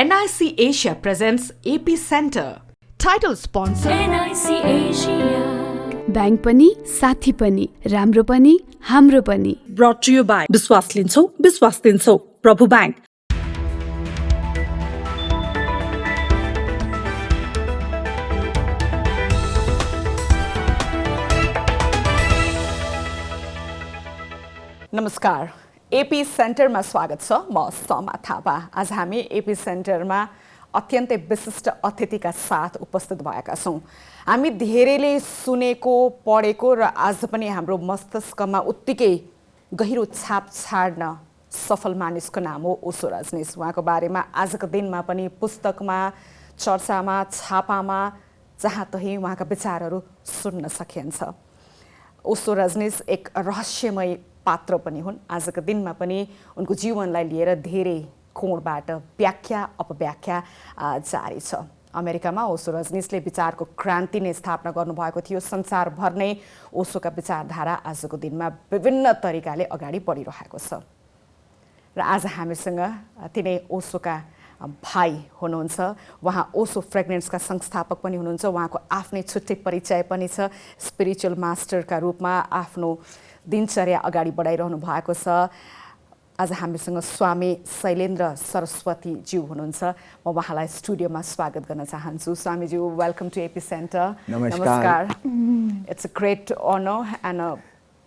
NIC Asia presents AP Center. Title sponsor NIC Asia. Bank पनि साथी पनि राम्रो पनि हाम्रो पनि. Brought to you by विश्वास लिन्छौ विश्वास दिन्छौ प्रभु बैंक. नमस्कार. एपी सेन्टरमा स्वागत छ. म समा थापा. आज हामी एपी सेन्टरमा अत्यन्तै विशिष्ट अतिथिका साथ उपस्थित भएका छौँ. हामी धेरैले सुनेको पढेको र आज पनि हाम्रो मस्तिष्कमा उत्तिकै गहिरो छाप छाड्न सफल मानिसको नाम हो ओशो रजनीश. उहाँको बारेमा आजको दिनमा पनि पुस्तकमा, चर्चामा, छापामा जहाँ तहीँ उहाँका विचारहरू सुन्न सकिन्छ. ओशो रजनीश एक रहस्यमय पात्र पनि हुन्. आजको दिनमा पनि उनको जीवनलाई लिएर धेरै कोणबाट व्याख्या अपव्याख्या जारी छ. अमेरिकामा ओशो रजनीशले विचारको क्रान्ति नै स्थापना गर्नुभएको थियो. संसारभर नै ओशोका विचारधारा आजको दिनमा विभिन्न तरिकाले अगाडि बढिरहेको छ. र आज हामीसँग तिनै ओशोका भाइ हुनुहुन्छ. उहाँ ओशो फ्रेग्रेन्सका संस्थापक पनि हुनुहुन्छ. उहाँको आफ्नै छुट्टै परिचय पनि छ. स्पिरिचुअल मास्टरका रूपमा आफ्नो दिनचर्या अगाडि बढाइरहनु भएको छ. आज हामीसँग स्वामी शैलेन्द्र सरस्वतीज्यू हुनुहुन्छ. म उहाँलाई स्टुडियोमा स्वागत गर्न चाहन्छु. स्वामीज्यू, वेलकम टु एपी सेन्टर. नमस्कार. It's a great honor and a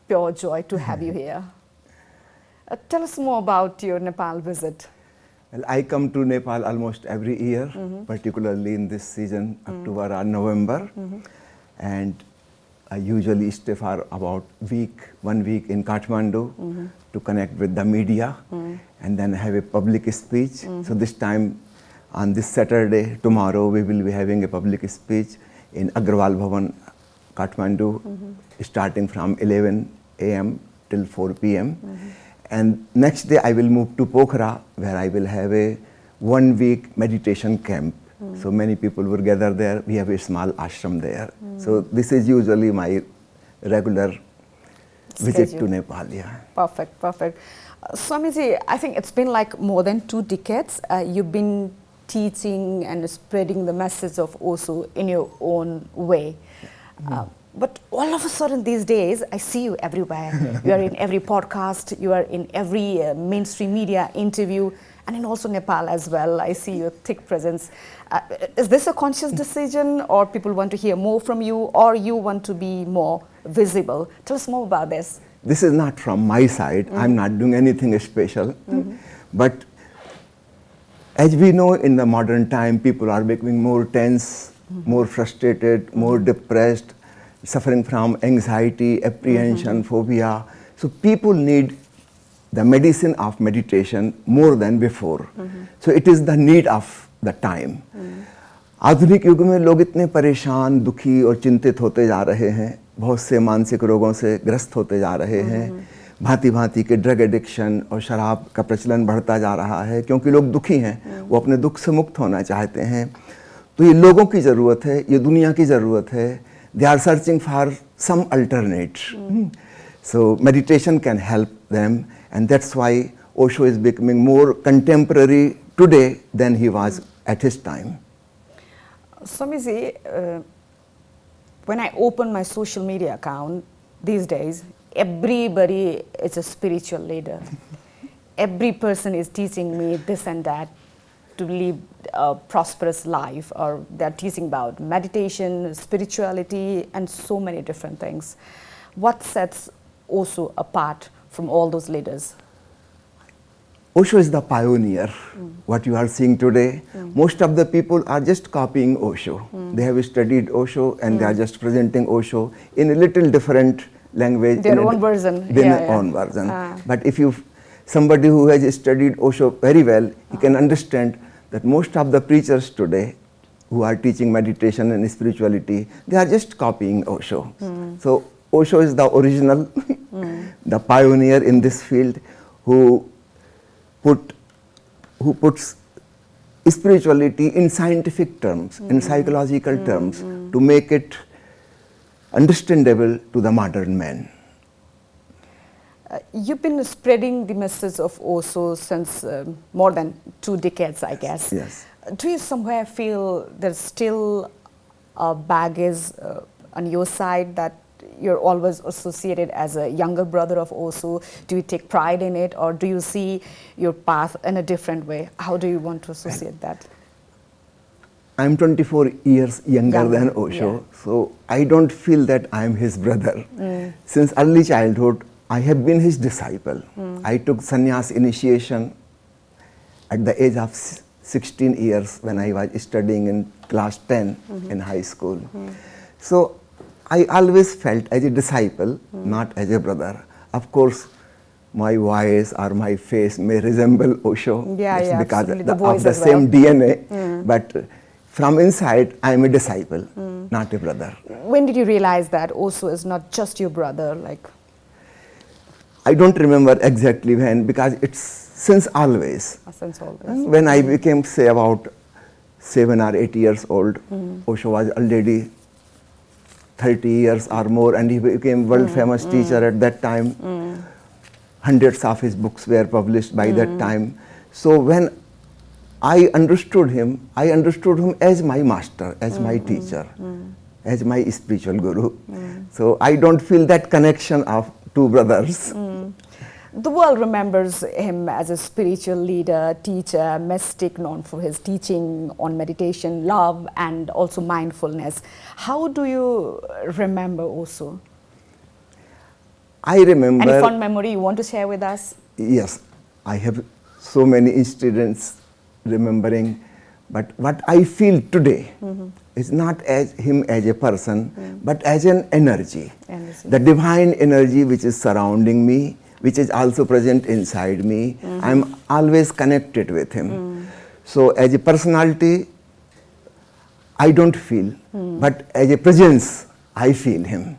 pure joy to have you here. Tell us more about your Nepal visit. Well, I come to Nepal almost every year, particularly in this season, October or November. And I usually stay for about 1 week in Kathmandu to connect with the media and then have a public speech. So this time, on this Saturday, tomorrow, we will be having a public speech in Agrawal Bhavan, Kathmandu, starting from 11 a.m. till 4 p.m. And next day, I will move to Pokhara, where I will have a 1-week meditation camp. So many people will gather there. We have a small ashram there. So this is usually my regular visit to Nepal. Yeah. Perfect, perfect. Swamiji, I think it's been like more than 2 decades. You've been teaching and spreading the message of Osho in your own way. But all of a sudden these days, I see you everywhere. You are in every podcast, you are in every mainstream media interview, and in also Nepal as well. I see your thick presence. Is this a conscious decision, or people want to hear more from you, or you want to be more visible? Tell us more about this. This is not from my side. I'm not doing anything special. But as we know, in the modern time, people are becoming more tense, more frustrated, more depressed, suffering from anxiety, apprehension, phobia. So people need the medicine of meditation more than before. So it is the need of the time. आधुनिक युग में लोग इतने परेशान, दुखी और चिंतित होते जा रहे हैं. बहुत से मानसिक रोगों से ग्रस्त होते जा रहे हैं. भांति भांति के ड्रग एडिक्शन और शराब का प्रचलन बढ़ता जा रहा है, क्योंकि लोग दुखी हैं. वो अपने दुख से मुक्त होना चाहते हैं. तो ये लोगों की ज़रूरत है, ये दुनिया की ज़रूरत है. They are searching for some alternate. So meditation can help them, and that's why Osho is becoming more contemporary today than he was at his time. Swamiji, when I open my social media account these days, everybody is a spiritual leader. Every person is teaching me this and that to live a prosperous life, or they're teaching about meditation, spirituality, and so many different things. What sets Osho apart from all those leaders? Osho is the pioneer. What you are seeing today, most of the people are just copying Osho. They have studied Osho and they are just presenting Osho in a little different language. Their own version. Their own version. But if somebody who has studied Osho very well, he can understand that most of the preachers today who are teaching meditation and spirituality, they are just copying Osho. So Osho is the original, the pioneer in this field, who puts spirituality in scientific terms, in psychological terms, to make it understandable to the modern man. You've been spreading the message of Osho since more than 2 decades, I guess. Yes. Do you somewhere feel there's still a baggage on your side that you're always associated as a younger brother of Osho? Do you take pride in it, or do you see your path in a different way? How do you want to associate that? I'm 24 years younger than Osho, yeah. so I don't feel that I'm his brother. Since early childhood, I have been his disciple. I took sannyas initiation at the age of 16 years when I was studying in class 10 in high school. So I always felt as a disciple, not as a brother. Of course, my voice or my face may resemble Osho. Yeah, That's yeah, because absolutely. of The voice the as same well. DNA, but from inside, I am a disciple, not a brother. When did you realize that Osho is not just your brother? Like, I don't remember exactly when, because it's since always. since always. When I became, say, about 7 or 8 years old, Osho was already 30 years or more, and he became world famous teacher at that time. Hundreds of his books were published by that time. So when I understood him as my master, as my teacher, as my spiritual guru. So I don't feel that connection of two brothers. The world remembers him as a spiritual leader, teacher, mystic, known for his teaching on meditation, love, and also mindfulness. How do you remember Osho? I remember. Any fond memory you want to share with us? Yes, I have so many incidents remembering, but what I feel today is not as him as a person, but as an energy. The divine energy which is surrounding me, which is also present inside me. I'm always connected with him. So as a personality, I don't feel, but as a presence, I feel him.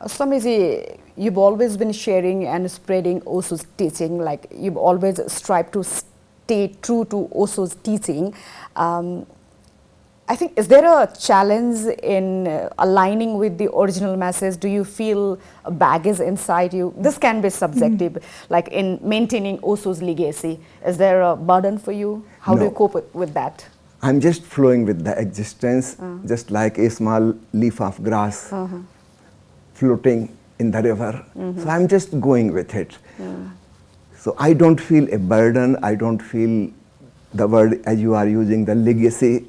Swamiji, you've always been sharing and spreading Osho's teaching, like you've always strived to stay true to Osho's teaching. I think, is there a challenge in aligning with the original message? Do you feel a baggage inside you? This can be subjective, like in maintaining Osho's legacy. Is there a burden for you? How do you cope with that? I'm just flowing with the existence, just like a small leaf of grass floating in the river. So I'm just going with it. So I don't feel a burden. I don't feel the word as you are using, the legacy.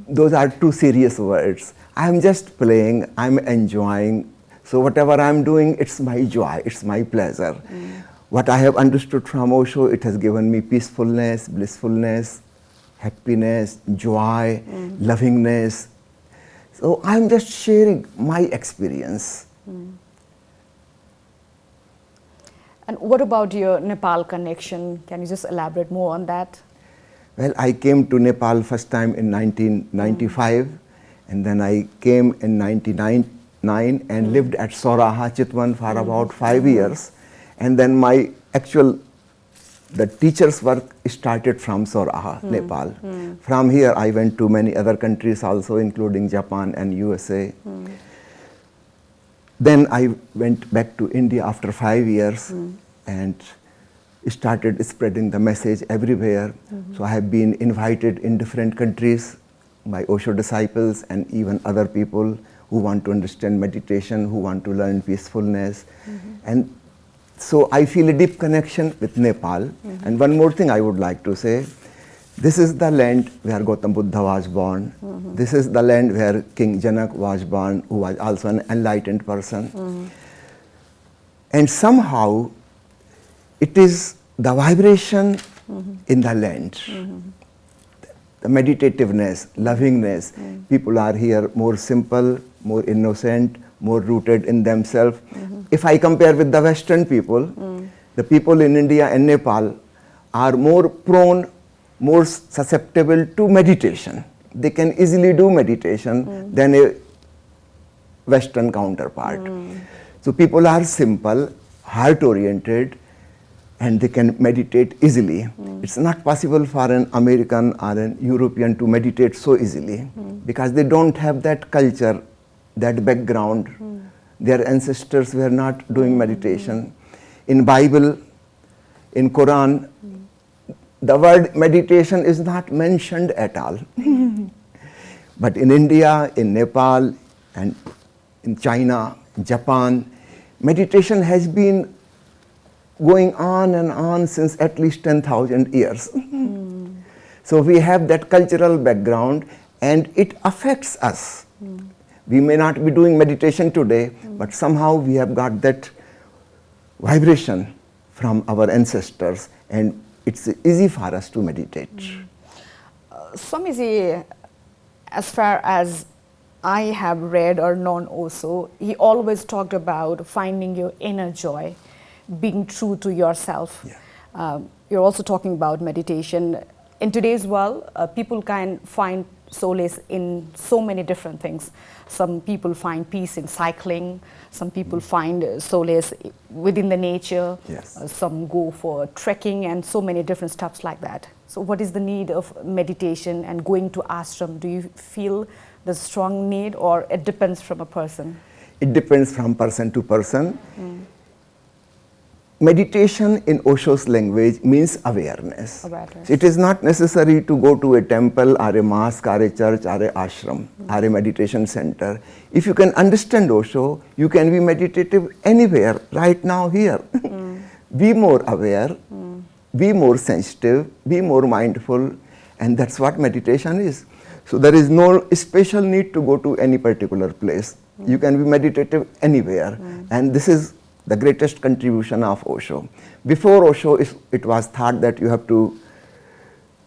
Those are too serious words. I'm just playing, I'm enjoying. So whatever I'm doing, it's my joy, it's my pleasure. What I have understood from Osho, it has given me peacefulness, blissfulness, happiness, joy, lovingness. So I'm just sharing my experience. And what about your Nepal connection? Can you just elaborate more on that? Well, I came to Nepal first time in 1995, and then I came in 1999 and lived at Sauraha, Chitwan for about 5 years. And then my the teacher's work started from Sauraha, Nepal. From here, I went to many other countries also, including Japan and USA. Then I went back to India after 5 years and started spreading the message everywhere. So I have been invited in different countries by Osho disciples and even other people who want to understand meditation, who want to learn peacefulness. And so I feel a deep connection with Nepal. And one more thing I would like to say, this is the land where Gautam Buddha was born. This is the land where King Janak was born, who was also an enlightened person. And somehow it is the vibration in the land, the meditativeness, lovingness. People are here more simple, more innocent, more rooted in themselves. If I compare with the Western people, the people in India and Nepal are more prone, more susceptible to meditation. They can easily do meditation than a Western counterpart. So people are simple, heart-oriented, and they can meditate easily. It's not possible for an American or an European to meditate so easily because they don't have that culture, that background, Their ancestors were not doing meditation. In Bible, in Quran, the word meditation is not mentioned at all. But in India, in Nepal, and in China, Japan, meditation has been going on and on since at least 10,000 years. So we have that cultural background and it affects us. We may not be doing meditation today, but somehow we have got that vibration from our ancestors and it's easy for us to meditate. Swamiji, as far as I have read or known also, he always talked about finding your inner joy, being true to yourself. Yeah. You're also talking about meditation. In today's world, people can find solace in so many different things. Some people find peace in cycling, some people find solace within the nature, Yes. some go for trekking and so many different stuffs like that. So what is the need of meditation and going to ashram? Do you feel the strong need or it depends from a person? It depends from person to person. Meditation in Osho's language means awareness. Awareness. It is not necessary to go to a temple or a mosque or a church or a ashram or a meditation center. If you can understand Osho, you can be meditative anywhere, right now here. Be more aware, be more sensitive, be more mindful, and that's what meditation is. So there is no special need to go to any particular place. You can be meditative anywhere, and this is the greatest contribution of Osho. Before Osho, it was thought that you have to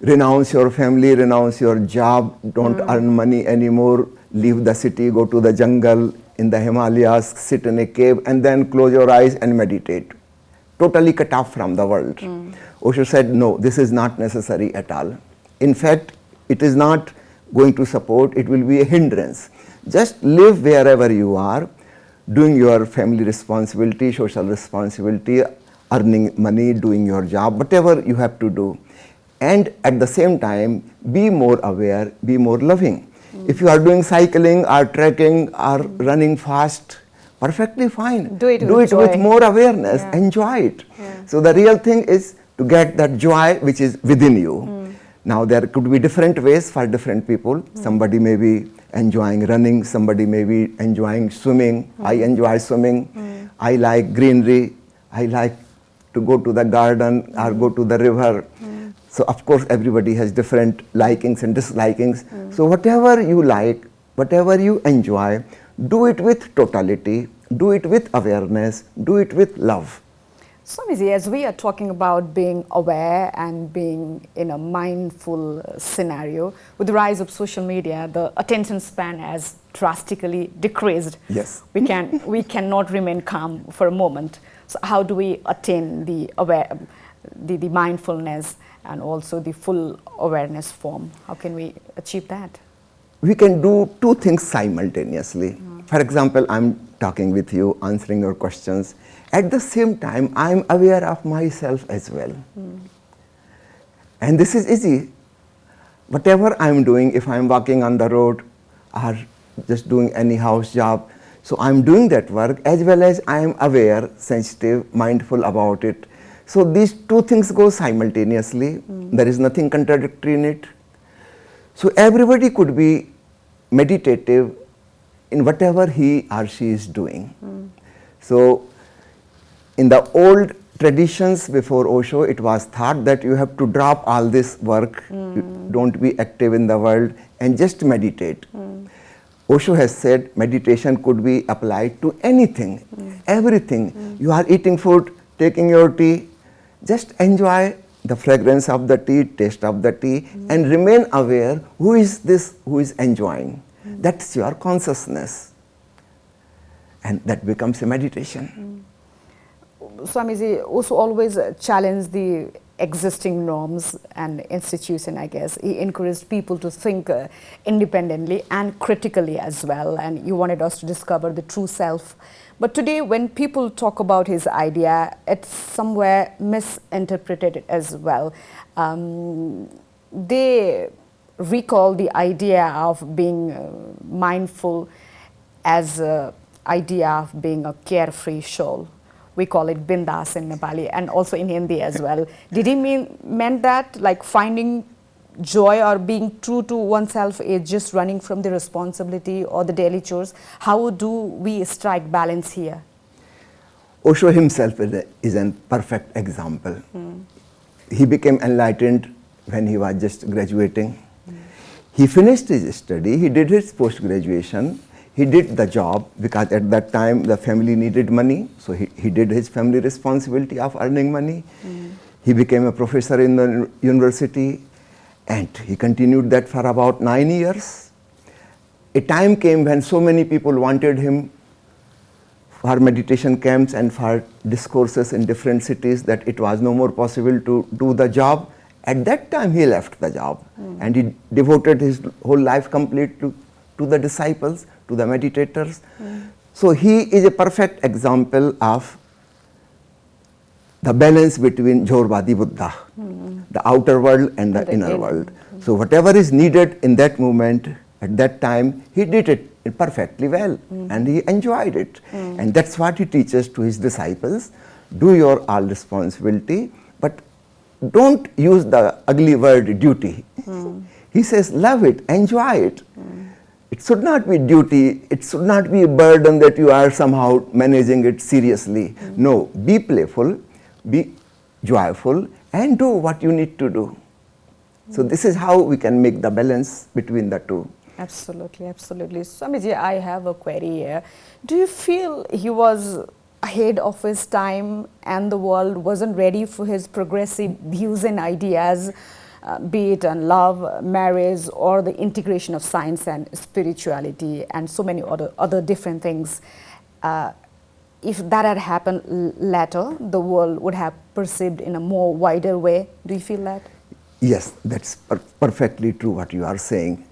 renounce your family, renounce your job, don't earn money anymore, leave the city, go to the jungle, in the Himalayas, sit in a cave, and then close your eyes and meditate. Totally cut off from the world. Osho said, no, this is not necessary at all. In fact, it is not going to support, it will be a hindrance. Just live wherever you are, doing your family responsibility, social responsibility, earning money, doing your job, whatever you have to do. And at the same time, be more aware, be more loving. If you are doing cycling or trekking or running fast, perfectly fine. Do it with joy. more awareness, enjoy it. So the real thing is to get that joy which is within you. Now there could be different ways for different people. Somebody may be enjoying running, somebody may be enjoying swimming. I enjoy swimming. I like greenery. I like to go to the garden or go to the river. So of course everybody has different likings and dislikings. So whatever you like, whatever you enjoy, do it with totality, do it with awareness, do it with love. Swamiji, as we are talking about being aware and being in a mindful scenario, with the rise of social media, the attention span has drastically decreased. Yes. We cannot remain calm for a moment. So how do we attain the mindfulness and also the full awareness form? How can we achieve that? We can do two things simultaneously. For example, I'm talking with you, answering your questions. At the same time, I'm aware of myself as well. And this is easy. Whatever I'm doing, if I'm walking on the road or just doing any house job, so I'm doing that work as well as I'm aware, sensitive, mindful about it. So these two things go simultaneously. There is nothing contradictory in it. So everybody could be meditative in whatever he or she is doing. So in the old traditions before Osho, it was thought that you have to drop all this work, don't be active in the world and just meditate. Osho has said meditation could be applied to anything, everything. You are eating food, taking your tea, just enjoy the fragrance of the tea, taste of the tea, and remain aware who is this who is enjoying. That's your consciousness. And that becomes a meditation. Swamiji also always challenged the existing norms and institution, I guess. He encouraged people to think independently and critically as well, and you wanted us to discover the true self. But today, when people talk about his idea, it's somewhere misinterpreted as well. They recall the idea of being mindful as idea of being a carefree soul. We call it bindas in Nepali and also in Hindi as well. Did he meant that like finding joy or being true to oneself is just running from the responsibility or the daily chores? How do we strike balance here? Osho himself is a perfect example. He became enlightened when he was just graduating. He finished his study, he did his post-graduation, he did the job because at that time the family needed money, so he did his family responsibility of earning money. He became a professor in the university and he continued that for about 9 years. A time came when so many people wanted him for meditation camps and for discourses in different cities that it was no more possible to do the job. At that time he left the job and he devoted his whole life complete to the disciples, to the meditators. So he is a perfect example of the balance between Jhorvadi Buddha, the outer world and the inner world. So whatever is needed in that moment, at that time, he did it perfectly well and he enjoyed it. And that's what he teaches to his disciples. Do your all responsibility, but don't use the ugly word duty. He says, love it, enjoy it. It should not be duty, it should not be a burden that you are somehow managing it seriously. No, be playful, be joyful, and do what you need to do. So this is how we can make the balance between the two. Absolutely, absolutely. Swamiji, I have a query here. Do you feel he was ahead of his time and the world wasn't ready for his progressive views and ideas, be it on love, marriage, or the integration of science and spirituality and so many other different things? If that had happened later, the world would have perceived in a more wider way. Do you feel that? Yes, that's perfectly true what you are saying.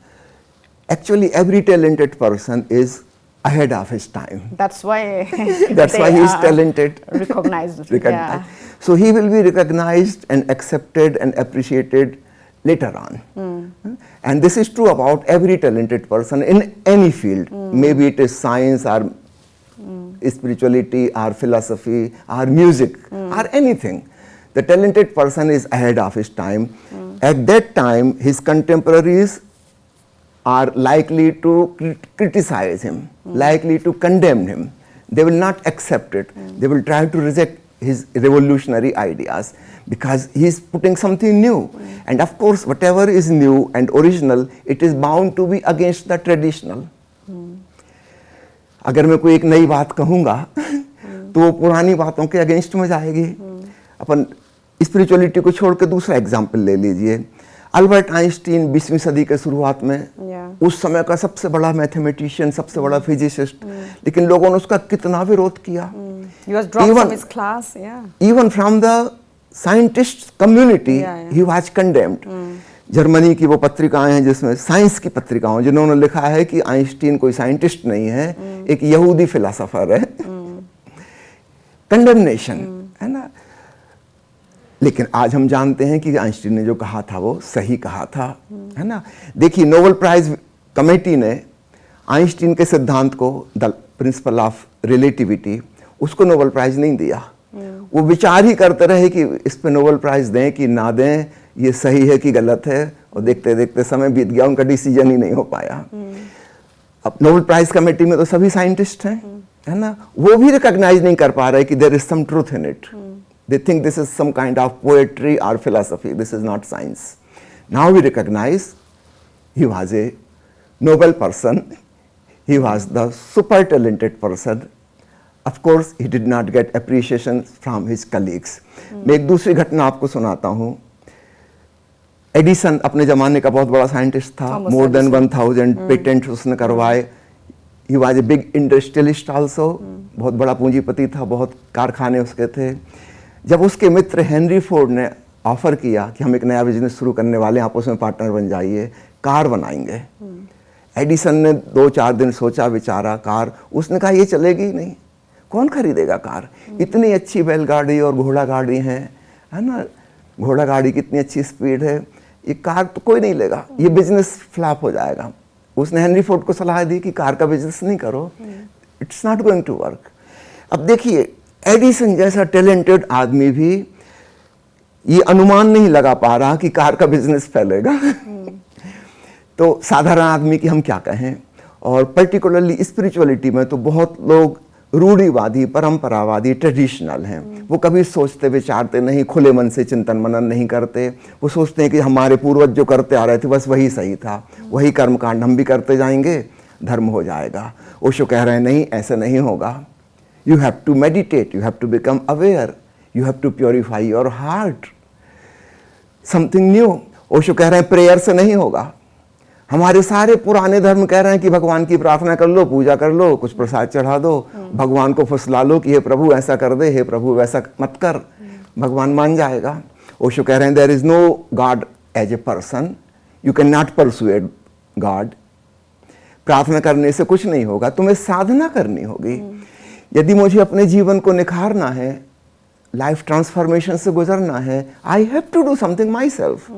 Actually, every talented person is ahead of his time. That's why That's why he is talented. Recognized. Yeah. So he will be recognized and accepted and appreciated later on. And this is true about every talented person in any field. Maybe it is science or spirituality or philosophy or music or anything. The talented person is ahead of his time. At that time, his contemporaries are likely to criticize him, likely to condemn him. They will not accept it. They will try to reject his revolutionary ideas because he is putting something new. And of course, whatever is new and original, it is bound to be against the traditional. अगर मैं कोई एक नई बात कहूँगा तो वो पुरानी बातों के अगेंस्ट में जाएगी. अपन स्पिरिचुअलिटी को छोड़ के दूसरा एग्जाम्पल ले लीजिए. अल्बर्ट आइंस्टीन 20वीं सदी के शुरुआत में उस समय का सबसे बड़ा मैथमेटिशियन, सबसे बड़ा फिजिसिस्ट, लेकिन लोगों ने उसका कितना विरोध किया. Even from the scientist community he was condemned. Germany की वो पत्रिकाएं हैं जिसमें साइंस की पत्रिकाओं जिन्होंने लिखा है कि आइंस्टीन कोई साइंटिस्ट नहीं है, एक यहूदी फिलोसोफर है. कंडेमनेशन है ना. लेकिन आज हम जानते हैं कि आइंस्टीन ने जो कहा था वो सही कहा था, है ना. देखिए, नोबेल प्राइज कमेटी ने आइंस्टीन के सिद्धांत को, द प्रिंसिपल ऑफ रिलेटिविटी, उसको नोबेल प्राइज नहीं दिया. वो विचार ही करते रहे कि इस पे नोबेल प्राइज दें कि ना दें, ये सही है कि गलत है, और देखते देखते समय बीत गया, उनका डिसीजन ही नहीं हो पाया. अब नोबेल प्राइज कमेटी में तो सभी साइंटिस्ट हैं, है ना. वो भी रिकॉग्नाइज नहीं कर पा रहे कि there is some truth in it. They think this is some kind of poetry or philosophy. This is not science. Now we recognize he was a noble person. He was the super talented person. Of course, he did not get appreciation from his colleagues. मैं एक दूसरी घटना आपको सुनाता हूँ. Edison अपने जमाने का बहुत बड़ा साइंटिस्ट था. More than 1000 पेटेंट उसने करवाए. He was a big industrialist also. बहुत बड़ा पूंजीपति था, बहुत कारखाने उसके थे. जब उसके मित्र हेनरी फोर्ड ने ऑफर किया कि हम एक नया बिजनेस शुरू करने वाले हैं, आप उसमें पार्टनर बन जाइए, कार बनाएंगे. एडिसन ने 2-4 दिन सोचा विचारा. कार, उसने कहा ये चलेगी नहीं, कौन खरीदेगा कार. इतनी अच्छी बैलगाड़ी और घोड़ा गाड़ी है ना. घोड़ा गाड़ी की इतनी अच्छी स्पीड है, ये कार तो कोई नहीं लेगा, ये बिजनेस फ्लॉप हो जाएगा. उसने हेनरी फोर्ड को सलाह दी कि कार का बिजनेस नहीं करो, it's not going to work. अब देखिए, एडिसन जैसा टैलेंटेड आदमी भी ये अनुमान नहीं लगा पा रहा कि कार का बिजनेस फैलेगा। तो साधारण आदमी की हम क्या कहें। और पर्टिकुलरली स्पिरिचुअलिटी में तो बहुत लोग रूढ़िवादी, परंपरावादी, ट्रेडिशनल हैं। वो कभी सोचते विचारते नहीं, खुले मन से चिंतन मनन नहीं करते। वो सोचते हैं कि हमारे पूर्वज जो करते आ रहे थे बस वही सही था, वही कर्मकांड हम भी करते जाएंगे, धर्म हो जाएगा। ओशो कह रहे हैं नहीं, ऐसा नहीं होगा। You have to meditate, you have to become aware, you have to purify your heart, something new. Osho कह रहे हैं प्रेयर से नहीं होगा। हमारे सारे पुराने धर्म कह रहे हैं कि भगवान की प्रार्थना कर लो, पूजा कर लो, कुछ प्रसाद चढ़ा दो, भगवान को फुसला लो कि हे प्रभु ऐसा कर दे, हे प्रभु वैसा मत कर, भगवान मान जाएगा। ओशो कह रहे हैं there is no god as a person, you can not persuade god. प्रार्थना करने से कुछ नहीं होगा, तुम्हें साधना करनी होगी। यदि मुझे अपने जीवन को निखारना है, लाइफ ट्रांसफॉर्मेशन से गुजरना है, I have to do something myself.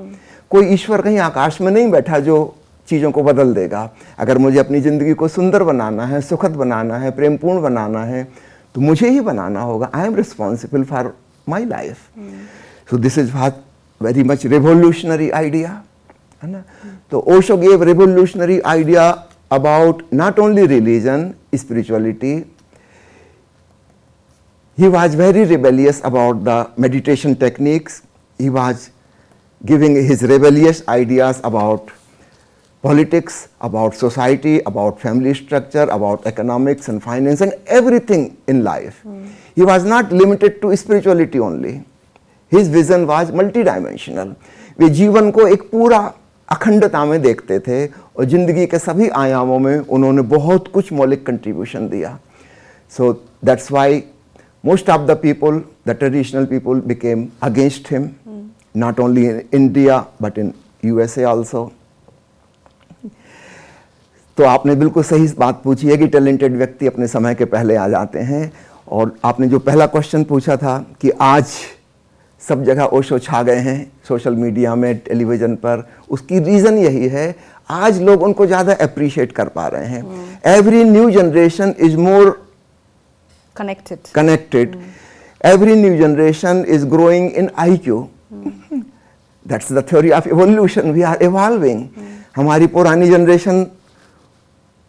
कोई ईश्वर कहीं आकाश में नहीं बैठा जो चीज़ों को बदल देगा। अगर मुझे अपनी ज़िंदगी को सुंदर बनाना है, सुखद बनाना है, प्रेमपूर्ण बनाना है, तो मुझे ही बनाना होगा। I am responsible for my life. So this is what very much revolutionary idea है ना। तो Osho gave revolutionary idea about not only religion, spirituality. He was very rebellious about the meditation techniques. He was giving his rebellious ideas about politics, about society, about family structure, about economics and finance and everything in life. He was not limited to spirituality only. His vision was multidimensional. वे जीवन को एक पूरा अखंडता में देखते थे और जिंदगी के सभी आयामों में उन्होंने बहुत कुछ मौलिक कंट्रीब्यूशन दिया. So that's why most of the people, the traditional people, became against him, not only in India but in USA also. तो आपने बिल्कुल सही बात पूछी है कि टैलेंटेड व्यक्ति अपने समय के पहले आ जाते हैं. और आपने जो पहला क्वेश्चन पूछा था कि आज सब जगह ओशो छा गए हैं, सोशल मीडिया में, टेलीविज़न पर, उसकी रीज़न यही है, आज लोग उनको ज़्यादा अप्रिशिएट कर पा रहे हैं. Every new generation is more connected. Every new generation is growing in IQ. That's the theory of evolution. We are evolving. हमारी पुरानी जनरेशन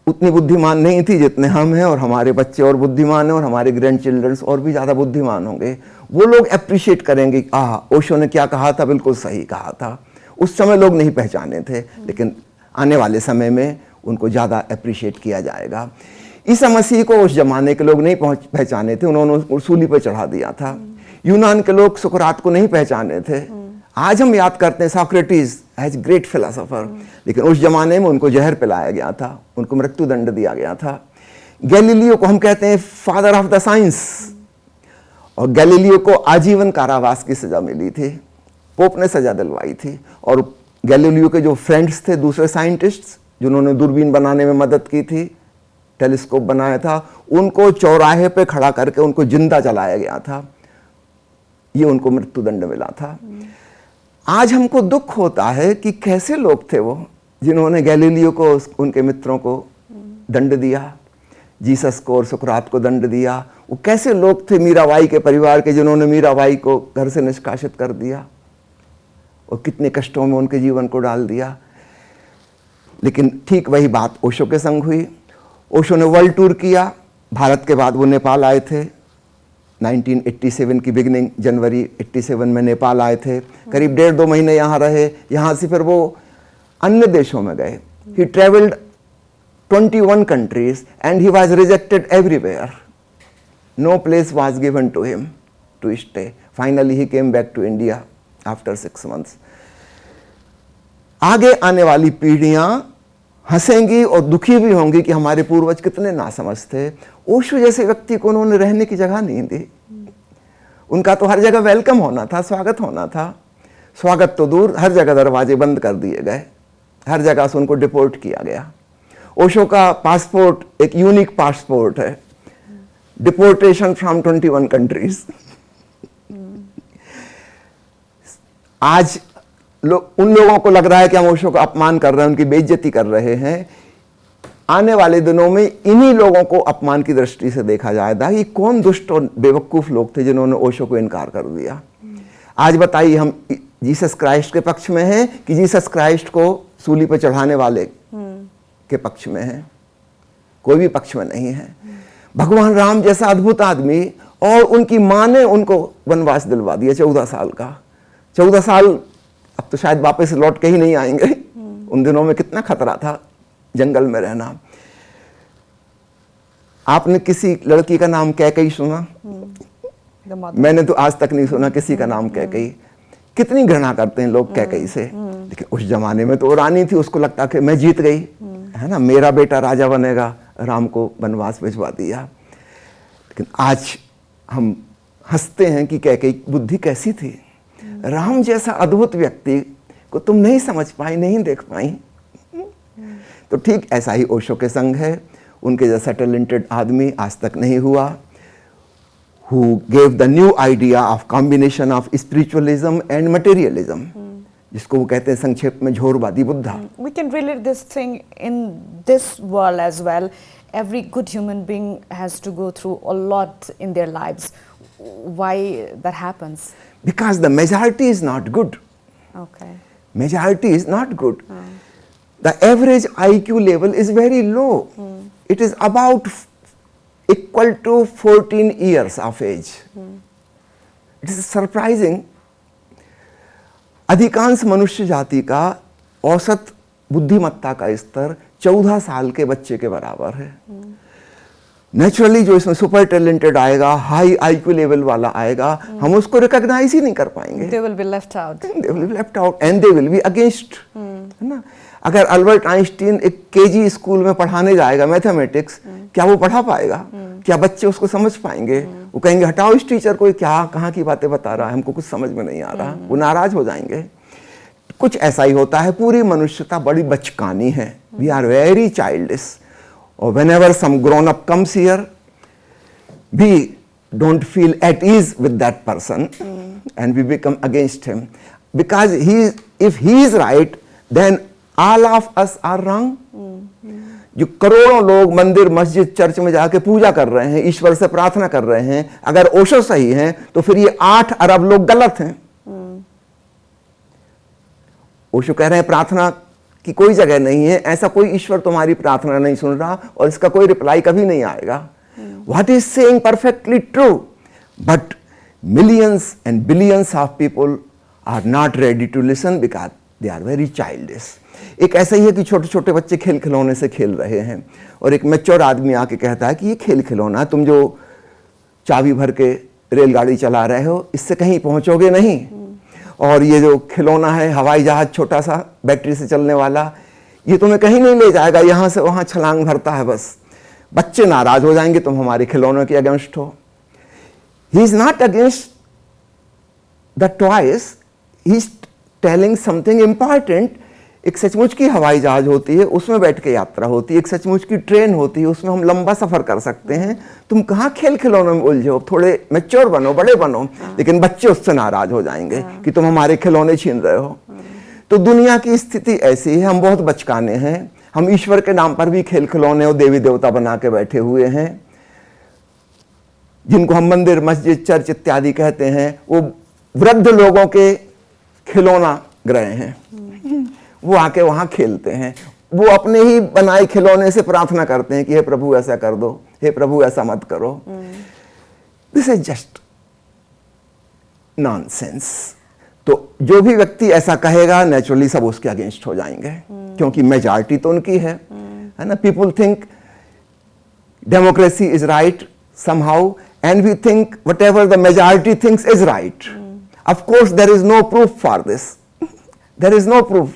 उतनी बुद्धिमान नहीं थी जितने हम हैं, और हमारे बच्चे और बुद्धिमान हैं, और हमारे ग्रैंड चिल्ड्रंस और भी ज़्यादा बुद्धिमान होंगे. वो लोग अप्रिशिएट करेंगे, ओशो ने क्या कहा था, बिल्कुल सही कहा था. उस समय लोग नहीं पहचाने थे, लेकिन आने वाले समय में उनको ज़्यादा अप्रिशिएट किया जाएगा. ईसा मसीह को उस जमाने के लोग नहीं पहचाने थे, उन्होंने सूली पर चढ़ा दिया था. यूनान के लोग सुकरात को नहीं पहचाने थे. आज हम याद करते हैं सोक्रेटिस एज ग्रेट फिलोसोफर, लेकिन उस जमाने में उनको जहर पिलाया गया था, उनको मृत्यु दंड दिया गया था. गैलीलियो को हम कहते हैं फादर ऑफ द साइंस, और गैलीलियो को आजीवन कारावास की सजा मिली थी, पोप ने सजा दिलवाई थी. और गैलीलियो के जो फ्रेंड्स थे, दूसरे साइंटिस्ट्स जिन्होंने दूरबीन बनाने में मदद की थी, टेलीस्कोप बनाया था, उनको चौराहे पे खड़ा करके उनको जिंदा जलाया गया था. ये उनको मृत्युदंड मिला था. आज हमको दुख होता है कि कैसे लोग थे वो जिन्होंने गैलीलियो को, उनके मित्रों को दंड दिया, जीसस को और सुकरात को दंड दिया. वो कैसे लोग थे मीराबाई के परिवार के जिन्होंने मीराबाई को घर से निष्कासित कर दिया और कितने कष्टों में उनके जीवन को डाल दिया. लेकिन ठीक वही बात ओशो के संग हुई. ओशो ने वर्ल्ड टूर किया. भारत के बाद वो नेपाल आए थे. 1987 की बिगिनिंग, जनवरी 87 में नेपाल आए थे. करीब 1.5-2 महीने यहाँ रहे. यहाँ से फिर वो अन्य देशों में गए. ही travelled 21 countries and he was rejected everywhere. No place was given to him to stay. Finally he came back to India after 6 months. आगे आने वाली पीढ़ियाँ हंसेंगी और दुखी भी होंगी कि हमारे पूर्वज कितने नासमझ थे. ओशो जैसे व्यक्ति को उन्होंने रहने की जगह नहीं दी. उनका तो हर जगह वेलकम होना था, स्वागत होना था. स्वागत तो दूर, हर जगह दरवाजे बंद कर दिए गए, हर जगह से उनको डिपोर्ट किया गया. ओशो का पासपोर्ट एक यूनिक पासपोर्ट है, डिपोर्टेशन फ्रॉम 21 countries. आज उन लोगों को लग रहा है कि हम ओशो का अपमान कर रहे हैं, उनकी बेइज्जती कर रहे हैं. आने वाले दिनों में इन्हीं लोगों को अपमान की दृष्टि से देखा जाएगा कि कौन दुष्ट और बेवकूफ़ लोग थे जिन्होंने ओशो को इनकार कर दिया। आज बताइए, हम जीसस क्राइस्ट के पक्ष में हैं कि जीसस क्राइस्ट को सूली पर चढ़ाने वाले के पक्ष में हैं? कोई भी पक्ष में नहीं है। भगवान राम जैसा अद्भुत आदमी, और उनकी माँ ने उनको वनवास दिलवा दिया 14 साल का। 14 साल अब तो शायद वापस लौट के ही नहीं आएंगे। उन दिनों में कितना खतरा था जंगल में रहना। आपने किसी लड़की का नाम कैकई सुना? मैंने तो आज तक नहीं सुना किसी का नाम कैकई। कितनी घृणा करते हैं लोग कैकई से, लेकिन उस जमाने में तो वो रानी थी, उसको लगता कि मैं जीत गई, है ना, मेरा बेटा राजा बनेगा। राम को वनवास भिजवा दिया। लेकिन आज हम हंसते हैं कि कैकई बुद्धि कैसी थी। राम जैसा अद्भुत व्यक्ति को तुम नहीं समझ पाई, नहीं देख पाई। तो ठीक ऐसा ही ओशो के संग है। उनके जैसा टैलेंटेड आदमी आज तक नहीं हुआ, who gave the new idea of combination of spiritualism and materialism, जिसको वो कहते हैं संक्षेप में झोरवादी Buddha. We can relate this thing in this world as well. Every good human being has to go through a lot in their lives. Why that happens? Because the majority is not good. Okay. Majority is not good. The average IQ level is very low. It is about equal to 14 years of age. It is surprising. अधिकांश मनुष्य जाति का औसत बुद्धिमत्ता का स्तर 14 साल के बच्चे के बराबर है। नेचुरली जो इसमें सुपर टैलेंटेड आएगा, हाई आईक्यू लेवल वाला आएगा, हम उसको रिकॉग्नाइज ही नहीं कर पाएंगे। They will be left out. They will be left out and they will be against, है ना। अगर अल्बर्ट आइंस्टीन एक केजी स्कूल में पढ़ाने जाएगा मैथमेटिक्स, क्या वो पढ़ा पाएगा? क्या बच्चे उसको समझ पाएंगे? वो कहेंगे हटाओ इस टीचर को, क्या कहाँ की बातें बता रहा है, हमको कुछ समझ में नहीं आ रहा। वो नाराज हो जाएंगे। कुछ ऐसा ही होता है। पूरी मनुष्यता बड़ी बचकानी है। We are very childish. और whenever some grown up comes here, we don't feel at ease with that person and we become against him because if he is right, then all of us are wrong. जो करोड़ों लोग मंदिर, मस्जिद, church में जाके पूजा कर रहे हैं, ईश्वर से प्रार्थना कर रहे हैं, अगर ओशो सही हैं तो फिर ये 8 अरब लोग गलत हैं। ओशो कह रहे हैं प्रार्थना की कोई जगह नहीं है, ऐसा कोई ईश्वर तुम्हारी प्रार्थना नहीं सुन रहा और इसका कोई रिप्लाई कभी नहीं आएगा। What is saying perfectly true, but millions and billions of people are not ready to listen because they are very childish. एक ऐसा ही है कि छोटे छोटे बच्चे खेल खिलौने से खेल रहे हैं और एक मैच्योर आदमी आके कहता है कि ये खेल खिलौना, तुम जो चाबी भर के रेलगाड़ी चला रहे हो इससे कहीं पहुंचोगे नहीं, और ये जो खिलौना है हवाई जहाज छोटा सा बैटरी से चलने वाला, ये तुम्हें कहीं नहीं ले जाएगा, यहाँ से वहाँ छलांग भरता है बस। बच्चे नाराज हो जाएंगे तुम हमारे खिलौनों के अगेंस्ट हो। He is not against the toys, he is telling something important. एक सचमुच की हवाई जहाज होती है, उसमें बैठ के यात्रा होती है। एक सचमुच की ट्रेन होती है, उसमें हम लंबा सफर कर सकते हैं। तुम कहाँ खेल खिलौनों में उलझे हो? थोड़े मैच्योर बनो, बड़े बनो। लेकिन बच्चे उससे नाराज हो जाएंगे कि तुम हमारे खिलौने छीन रहे हो। तो दुनिया की स्थिति ऐसी है, हम बहुत बचकाने हैं। हम ईश्वर के नाम पर भी खेल खिलौने और देवी देवता बना के बैठे हुए हैं। जिनको हम मंदिर, मस्जिद, चर्च इत्यादि कहते हैं, वो वृद्ध लोगों के खिलौना ग्रह हैं। वो आके वहां खेलते हैं, वो अपने ही बनाए खिलौने से प्रार्थना करते हैं कि हे प्रभु ऐसा कर दो, हे प्रभु ऐसा मत करो। This is just nonsense. तो जो भी व्यक्ति ऐसा कहेगा नेचुरली सब उसके अगेंस्ट हो जाएंगे, क्योंकि मेजॉरिटी तो उनकी है ना। People think democracy is right somehow and we think whatever the majority thinks is right. Of course there is no proof for this, there is no proof.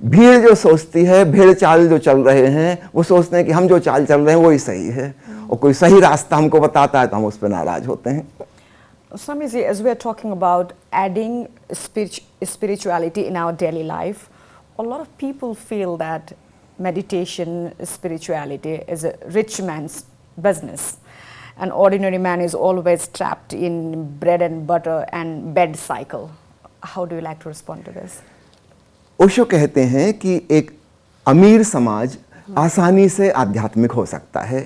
भीड़ जो सोचती है, भेड़ चाल जो चल रहे हैं, वो सोचते हैं कि हम जो चाल चल रहे हैं वही सही है, और कोई सही रास्ता हमको बताता है तो हम उस पर नाराज होते हैं। Swami ji, as we are talking about adding spirituality in our daily life, a lot of people feel that meditation, spirituality is a rich man's business. An ordinary man is always trapped in bread and butter and bed cycle. How do you like to respond to this? Osho कहते हैं कि एक अमीर समाज आसानी से आध्यात्मिक हो सकता है।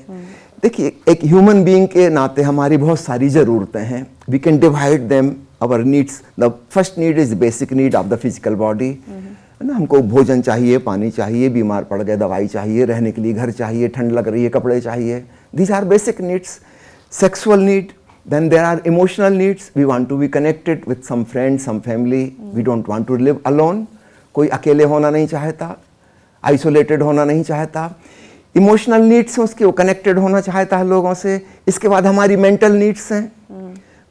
देखिए, एक ह्यूमन बीइंग के नाते हमारी बहुत सारी ज़रूरतें हैं। We can divide them our needs. The first need is basic need of the physical body, है ना। हमको भोजन चाहिए, पानी चाहिए, बीमार पड़ गए दवाई चाहिए, रहने के लिए घर चाहिए, ठंड लग रही है कपड़े चाहिए। These are basic needs. Sexual need, then there are emotional needs. We want to be connected with some friends, some family. We don't want to live alone. कोई अकेले होना नहीं चाहता, आइसोलेटेड होना नहीं चाहता। इमोशनल नीड्स हैं उसके, वो कनेक्टेड होना चाहता है लोगों से। इसके बाद हमारी मेंटल नीड्स हैं।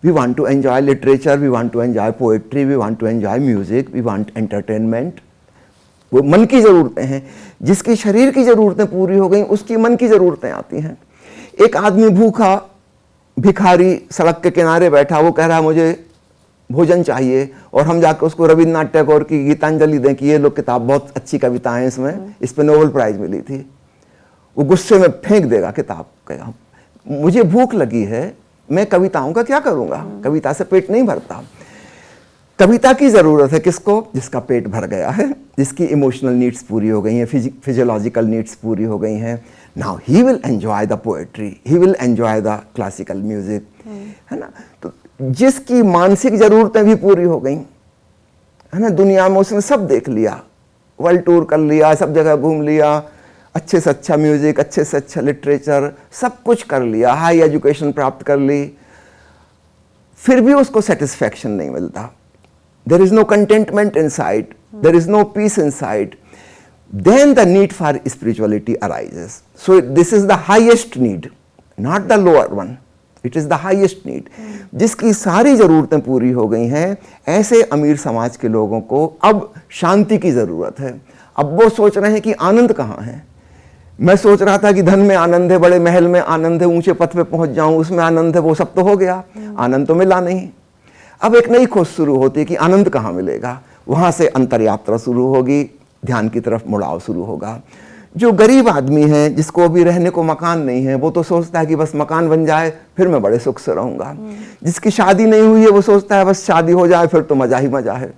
We want to enjoy literature, we want to enjoy poetry, we want to enjoy music, we want entertainment. वो मन की ज़रूरतें हैं। जिसकी शरीर की ज़रूरतें पूरी हो गई, उसकी मन की ज़रूरतें आती हैं। एक आदमी भूखा भिखारी सड़क के किनारे बैठा, वो कह रहा है मुझे भोजन चाहिए, और हम जाकर उसको रविन्द्रनाथ टैगोर की गीतांजलि दें कि ये लोग किताब, बहुत अच्छी कविताएं इसमें, इस पे नोबेल प्राइज मिली थी, वो गुस्से में फेंक देगा किताब। कहेगा मुझे भूख लगी है, मैं कविताओं का क्या करूँगा, कविता से पेट नहीं भरता। कविता की ज़रूरत है किसको? जिसका पेट भर गया है, जिसकी इमोशनल नीड्स पूरी हो गई हैं, फिजियोलॉजिकल नीड्स पूरी हो गई हैं। Now he will enjoy the poetry, he will enjoy the classical music, है ना। तो जिसकी मानसिक ज़रूरतें भी पूरी हो गई, है ना, दुनिया में उसने सब देख लिया, वर्ल्ड टूर कर लिया, सब जगह घूम लिया, अच्छे से अच्छा म्यूजिक, अच्छे से अच्छा लिटरेचर, सब कुछ कर लिया, हाई एजुकेशन प्राप्त कर ली, फिर भी उसको सेटिस्फैक्शन नहीं मिलता। There is no contentment inside, there is no peace inside. Then the need for spirituality arises. So this is the highest need, not the lower one. It is the highest need. जिसकी सारी ज़रूरतें पूरी हो गई हैं, ऐसे अमीर समाज के लोगों को अब शांति की ज़रूरत है। अब वो सोच रहे हैं कि आनंद कहाँ है। मैं सोच रहा था कि धन में आनंद है, बड़े महल में आनंद है, ऊंचे पद पे पहुंच जाऊं, उसमें आनंद है, वो सब तो हो गया, आनंद तो मिला नहीं। अब एक नई खोज शुरू होती है कि आनंद कहाँ मिलेगा। वहाँ से अंतर यात्रा शुरू होगी, ध्यान की तरफ मुड़ाव शुरू होगा। जो गरीब आदमी है, जिसको अभी रहने को मकान नहीं है, वो तो सोचता है कि बस मकान बन जाए फिर मैं बड़े सुख से रहूँगा। जिसकी शादी नहीं हुई है, वो सोचता है बस शादी हो जाए फिर तो मज़ा ही मज़ा है।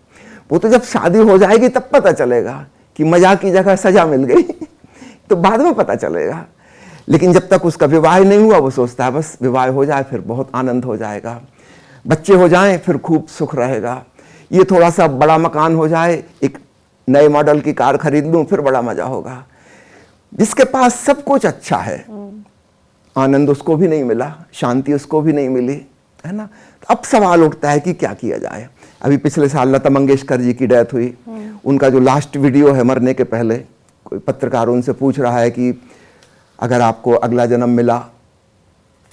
वो तो जब शादी हो जाएगी तब पता चलेगा कि मज़ा की जगह सज़ा मिल गई तो बाद में पता चलेगा। लेकिन जब तक उसका विवाह नहीं हुआ, वो सोचता है बस विवाह हो जाए फिर बहुत आनंद हो जाएगा, बच्चे हो जाएं फिर खूब सुख रहेगा, ये थोड़ा सा बड़ा मकान हो जाए, एक नए मॉडल की कार खरीद लूं फिर बड़ा मजा होगा। जिसके पास सब कुछ अच्छा है, आनंद उसको भी नहीं मिला, शांति उसको भी नहीं मिली, है ना। तो अब सवाल उठता है कि क्या किया जाए। अभी पिछले साल लता मंगेशकर जी की डेथ हुई, उनका जो लास्ट वीडियो है मरने के पहले, कोई पत्रकार उनसे पूछ रहा है कि अगर आपको अगला जन्म मिला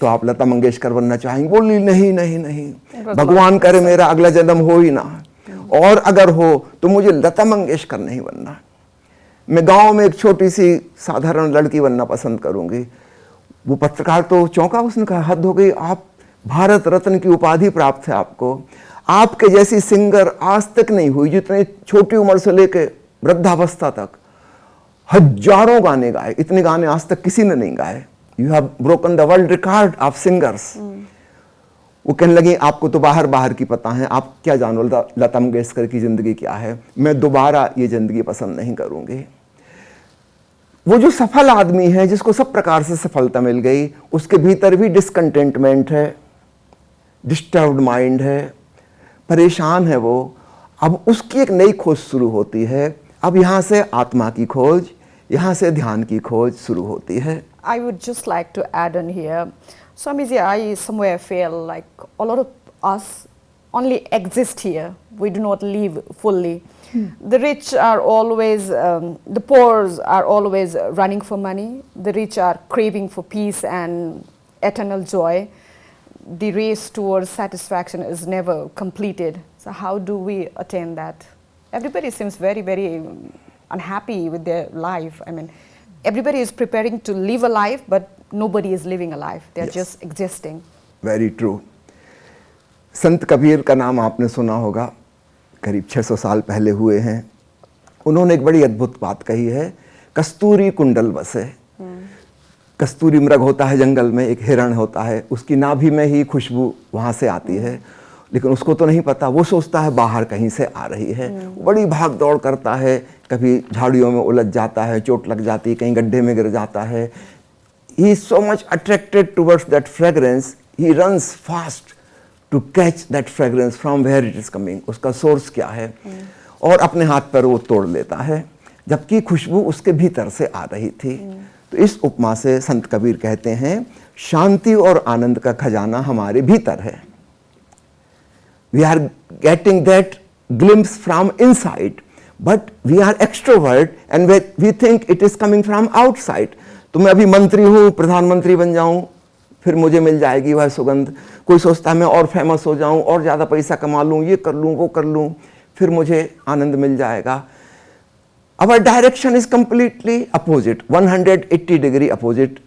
तो आप लता मंगेशकर बनना चाहेंगे। बोली नहीं नहीं नहीं, भगवान करे मेरा अगला जन्म हो ही ना, और अगर हो तो मुझे लता मंगेशकर नहीं बनना, मैं गांव में एक छोटी सी साधारण लड़की बनना पसंद करूंगी। वो पत्रकार तो चौंका, उसने कहा हद हो गई, आप भारत रत्न की उपाधि प्राप्त है आपको, आपके जैसी सिंगर आज तक नहीं हुई जितने छोटी उम्र से लेके वृद्धावस्था तक हजारों गाने गाए, इतने गाने आज तक किसी ने नहीं गाए। You have broken the world record of singers. वो कहने लगी आपको तो बाहर बाहर की पता है, आप क्या जानो लता मंगेशकर की जिंदगी क्या है, मैं दोबारा ये जिंदगी पसंद नहीं करूंगी। वो जो सफल आदमी है, जिसको सब प्रकार से सफलता मिल गई, उसके भीतर भी डिसकंटेंटमेंट है, डिस्टर्ब्ड माइंड है, परेशान है वो। अब उसकी एक नई खोज शुरू होती है। अब यहाँ से आत्मा की खोज, यहाँ से ध्यान की खोज शुरू होती है। I would just like to add on here, Swamiji, I somewhere feel like a lot of us only exist here. We do not live fully. The rich are always, the poor are always running for money. The rich are craving for peace and eternal joy. The race towards satisfaction is never completed. So how do we attain that? Everybody seems very, very unhappy with their life. I mean, everybody is preparing to live a life, but nobody is living a life. They are just existing. Very true. संत कबीर का नाम आपने सुना होगा, करीब 600 साल पहले हुए हैं। उन्होंने एक बड़ी अद्भुत बात कही है, कस्तूरी कुंडल बसे। कस्तूरी मृग होता है जंगल में, एक हिरण होता है, उसकी नाभि में ही खुशबू वहाँ से आती है, लेकिन उसको तो नहीं पता, वो सोचता है बाहर कहीं से आ रही है। बड़ी भाग दौड़ करता है, कभी झाड़ियों में उलझ जाता है, चोट लग जाती है, कहीं गड्ढे में गिर जाता है. He is so much attracted towards that fragrance, he runs fast to catch that fragrance from where it is coming. उसका सोर्स क्या है, और अपने हाथ पर वो तोड़ लेता है, जबकि खुशबू उसके भीतर से आ रही थी. तो इस उपमा से संत कबीर कहते हैं शांति और आनंद का खजाना हमारे भीतर है. We are getting that glimpse from inside, but we are extrovert and we think it is coming from outside. तो मैं अभी मंत्री हूँ, प्रधानमंत्री बन जाऊँ, फिर मुझे मिल जाएगी वह सुगंध. कोई सोचता है मैं और फेमस हो जाऊँ, और ज़्यादा पैसा कमा लूँ, ये कर लूँ, वो कर लूँ, फिर मुझे आनंद मिल जाएगा. Our direction is completely opposite, 180 degree opposite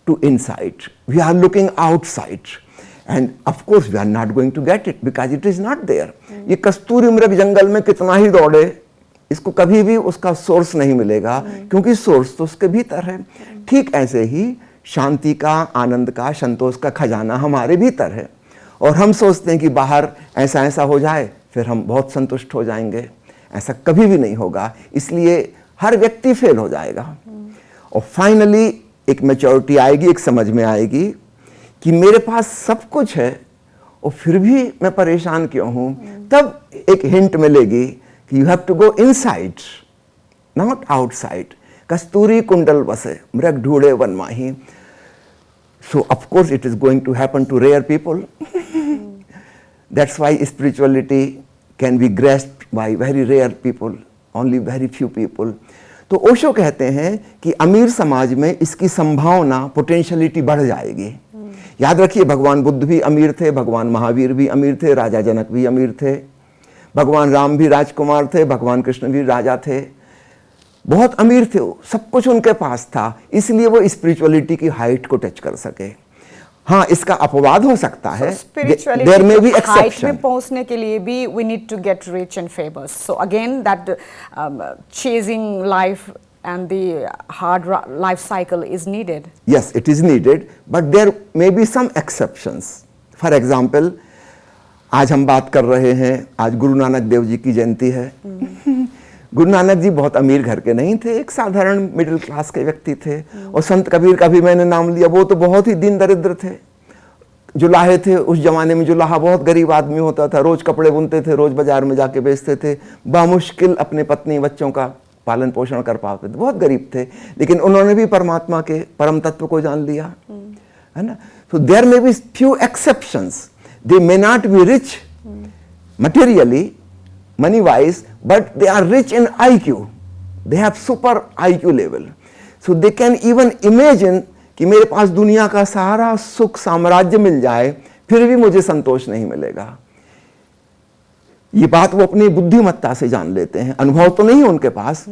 to inside. We are looking outside. And of course we are not going to get it because it is not there. ये कस्तूरी मृग जंगल में कितना ही दौड़े, इसको कभी भी उसका सोर्स नहीं मिलेगा, क्योंकि सोर्स तो उसके भीतर है. ठीक ऐसे ही शांति का, आनंद का, संतोष का खजाना हमारे भीतर है. और हम सोचते हैं कि बाहर ऐसा ऐसा हो जाए फिर हम बहुत संतुष्ट हो जाएंगे. ऐसा कभी भी नहीं होगा. इसलिए हर व्यक्ति फेल हो जाएगा. और फाइनली एक मैच्योरिटी आएगी, एक समझ में आएगी कि मेरे पास सब कुछ है और फिर भी मैं परेशान क्यों हूँ. तब एक हिंट मिलेगी कि you have to go inside, not outside. कस्तूरी कुंडल बसे, मृग ढूंढे वन माही. So of course it is going to happen to rare people. That's why spirituality can be grasped by very rare people, only very few people. तो ओशो कहते हैं कि अमीर समाज में इसकी संभावना, पोटेंशियलिटी बढ़ जाएगी. याद रखिए भगवान बुद्ध भी अमीर थे, भगवान महावीर भी अमीर थे, राजा जनक भी अमीर थे, भगवान राम भी राजकुमार थे, भगवान कृष्ण भी राजा थे. बहुत अमीर थे, सब कुछ उनके पास था, इसलिए वो स्पिरिचुअलिटी की हाइट को टच कर सके. हाँ, इसका अपवाद हो सकता है. देयर में भी एक्सेप्शन. में पहुंचने के लिए भी we need to get rich and famous. So again that chasing life and the hard life cycle is needed. Yes, it is needed, but there may be some exceptions. For example, आज हम बात कर रहे हैं, आज गुरु नानक देव जी की जयंती है. गुरु नानक जी बहुत अमीर घर के नहीं थे, एक साधारण मिडिल क्लास के व्यक्ति थे. और संत कबीर का भी मैंने नाम लिया, वो तो बहुत ही दीन दरिद्र थे. जुलाहे थे, उस जमाने में जुलाहा बहुत गरीब आदमी होता था, रोज कपड़े बुनते थे, रोज बाजार में जाके बेचते थे, बामुश्किल अपने पत्नी बच्चों का पालन पोषण कर पाते थे, बहुत गरीब थे. लेकिन उन्होंने भी परमात्मा के परम तत्व को जान लिया, है ना. So there may be few exceptions. They may not be rich materially, money wise, but they are rich in IQ. They have super IQ level. So they can even imagine कि मेरे पास दुनिया का सारा सुख साम्राज्य मिल जाए फिर भी मुझे संतोष नहीं मिलेगा. ये बात वो अपनी बुद्धिमत्ता से जान लेते हैं. अनुभव तो नहीं है उनके पास,